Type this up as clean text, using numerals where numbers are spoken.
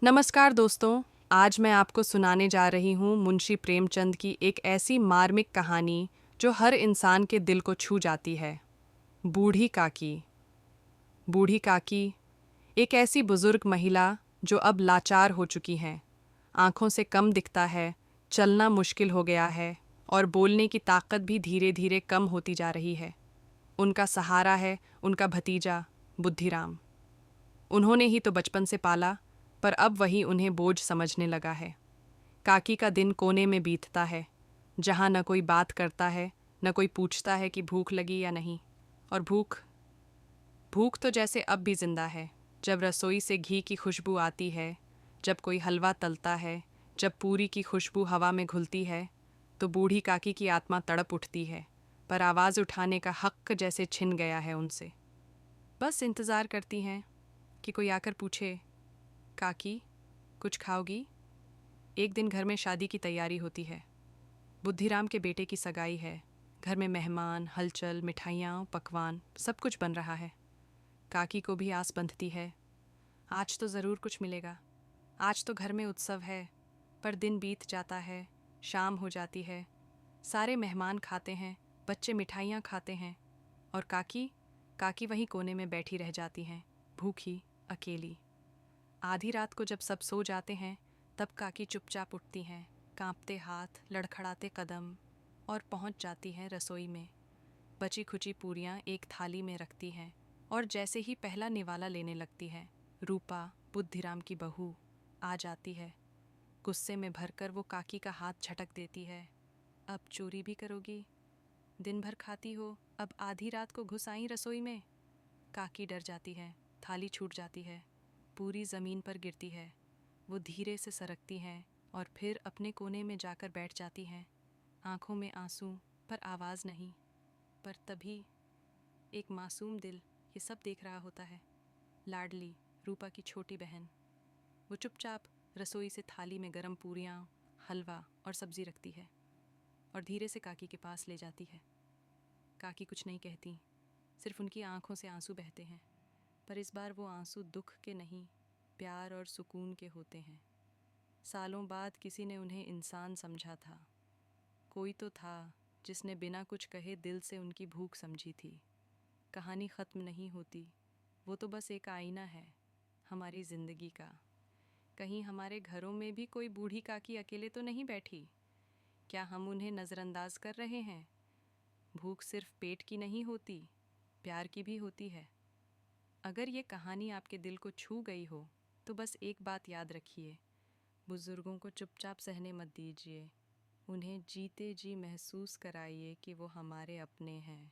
नमस्कार दोस्तों। आज मैं आपको सुनाने जा रही हूँ मुंशी प्रेमचंद की एक ऐसी मार्मिक कहानी जो हर इंसान के दिल को छू जाती है। बूढ़ी काकी। बूढ़ी काकी एक ऐसी बुजुर्ग महिला जो अब लाचार हो चुकी हैं। आंखों से कम दिखता है, चलना मुश्किल हो गया है और बोलने की ताकत भी धीरे धीरे कम होती जा रही है। उनका सहारा है उनका भतीजा बुद्धिराम। उन्होंने ही तो बचपन से पाला, पर अब वही उन्हें बोझ समझने लगा है। काकी का दिन कोने में बीतता है, जहाँ न कोई बात करता है, न कोई पूछता है कि भूख लगी या नहीं। और भूख भूख तो जैसे अब भी जिंदा है। जब रसोई से घी की खुशबू आती है, जब कोई हलवा तलता है, जब पूरी की खुशबू हवा में घुलती है, तो बूढ़ी काकी की आत्मा तड़प उठती है। पर आवाज़ उठाने का हक जैसे छिन गया है उनसे। बस इंतज़ार करती हैं कि कोई आकर पूछे, काकी कुछ खाओगी? एक दिन घर में शादी की तैयारी होती है। बुद्धिराम के बेटे की सगाई है। घर में मेहमान, हलचल, मिठाइयाँ, पकवान, सब कुछ बन रहा है। काकी को भी आस बंधती है, आज तो ज़रूर कुछ मिलेगा। आज तो घर में उत्सव है। पर दिन बीत जाता है, शाम हो जाती है। सारे मेहमान खाते हैं, बच्चे मिठाइयाँ खाते हैं, और काकी काकी वहीं कोने में बैठी रह जाती हैं, भूखी, अकेली। आधी रात को जब सब सो जाते हैं, तब काकी चुपचाप उठती हैं, कांपते हाथ, लड़खड़ाते कदम, और पहुंच जाती हैं रसोई में। बची खुची पूरियां एक थाली में रखती हैं और जैसे ही पहला निवाला लेने लगती है, रूपा, बुद्धिराम की बहू, आ जाती है। गुस्से में भरकर वो काकी का हाथ झटक देती है। अब चोरी भी करोगी? दिन भर खाती हो, अब आधी रात को घुस आई रसोई में? काकी डर जाती है, थाली छूट जाती है, पूरी ज़मीन पर गिरती है। वो धीरे से सरकती हैं और फिर अपने कोने में जाकर बैठ जाती हैं, आंखों में आंसू पर आवाज़ नहीं। पर तभी एक मासूम दिल ये सब देख रहा होता है। लाडली रूपा की छोटी बहन। वो चुपचाप रसोई से थाली में गरम पूरियाँ, हलवा और सब्ज़ी रखती है और धीरे से काकी के पास ले जाती है। काकी कुछ नहीं कहती, सिर्फ उनकी आंखों से आंसू बहते हैं। पर इस बार वो आंसू दुख के नहीं, प्यार और सुकून के होते हैं। सालों बाद किसी ने उन्हें इंसान समझा था। कोई तो था जिसने बिना कुछ कहे दिल से उनकी भूख समझी थी। कहानी ख़त्म नहीं होती, वो तो बस एक आईना है हमारी ज़िंदगी का। कहीं हमारे घरों में भी कोई बूढ़ी काकी अकेले तो नहीं बैठी? क्या हम उन्हें नज़रअंदाज कर रहे हैं? भूख सिर्फ पेट की नहीं होती, प्यार की भी होती है। अगर ये कहानी आपके दिल को छू गई हो, तो बस एक बात याद रखिए, बुज़ुर्गों को चुपचाप सहने मत दीजिए। उन्हें जीते जी महसूस कराइए कि वो हमारे अपने हैं।